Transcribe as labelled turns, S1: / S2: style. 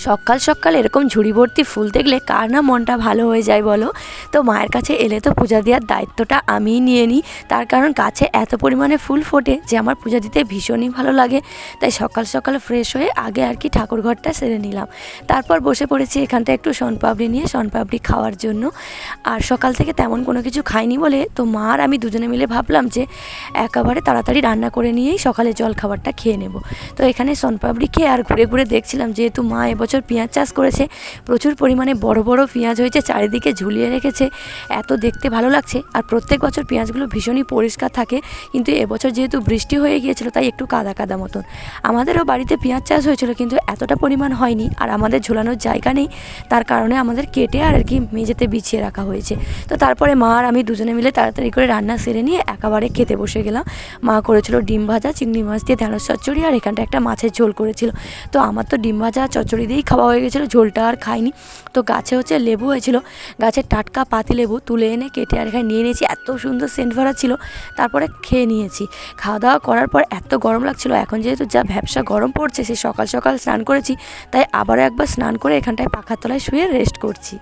S1: সকাল সকাল এরকম ঝুড়ি ভর্তি ফুল দেখলে কার না মনটা ভালো হয়ে যায় বলো। তো মায়ের কাছে এলে তো পূজা দেওয়ার দায়িত্বটা আমিই নিয়ে নিই, তার কারণ গাছে এত পরিমাণে ফুল ফোটে যে আমার পূজা দিতে ভীষণই ভালো লাগে। তাই সকাল সকাল ফ্রেশ হয়ে আগে আর কি ঠাকুর ঘরটা সেরে নিলাম, তারপর বসে পড়েছি এখানটা একটু শনপাপড়ি নিয়ে শনপাপড়ি খাওয়ার জন্য। আর সকাল থেকে তেমন কোনো কিছু খাইনি বলে তো মা আর আমি দুজনে মিলে ভাবলাম যে একেবারে তাড়াতাড়ি রান্না করে নিয়েই সকালে জল খাবারটা খেয়ে নেব। তো এখানে শনপাপড়ি খেয়ে আর ঘুরে ঘুরে দেখছিলাম, যেহেতু মা এবছর পেঁয়াজ চাষ করেছে, প্রচুর পরিমাণে বড় বড় পেঁয়াজ হয়েছে, চারিদিকে ঝুলিয়ে রেখেছে, এত দেখতে ভালো লাগছে। আর প্রত্যেক বছর পেঁয়াজগুলো ভীষণই পরিষ্কার থাকে, কিন্তু এবছর যেহেতু বৃষ্টি হয়ে গিয়েছিল তাই একটু কাদা কাদা মতন। আমাদেরও বাড়িতে পেঁয়াজ চাষ হয়েছিল, কিন্তু এতটা পরিমাণ হয়নি, আর আমাদের ঝোলানোর জায়গা নেই, তার কারণে আমাদের কেটে আর কি মেঝেতে বিছিয়ে রাখা হয়েছে। তো তারপরে মা আর আমি দুজনে মিলে তাড়াতাড়ি করে রান্না সেরে নিয়ে একেবারে খেতে বসে গেলাম। মা করেছিল ডিম ভাজা, চিংড়ি মাছ দিয়ে ঢেঁড়স চচ্চড়ি, আর এখানটা একটা মাছের ঝোল করেছিল। তো আমার তো ডিম ভাজা চচ্চড়ি দিয়েই খাওয়া হয়ে গেছিলো, ঝোলটা আর খাইনি। তো গাছে হচ্ছে লেবু হয়েছিল, গাছের টাটকা পাতি লেবু তুলে এনে কেটে আর এখানে নিয়ে নিয়েছি, এত সুন্দর সেন্ট ভরা ছিল। তারপরে খেয়ে নিয়েছি। খাওয়া দাওয়া করার পর এত গরম লাগছিল, এখন যেহেতু যা ভ্যাপসা গরম পড়ছে, সে সকাল সকাল স্নান করেছি, তাই আবারও একবার স্নান করে এখানটায় পাখার তলায় শুয়ে রেস্ট করছি।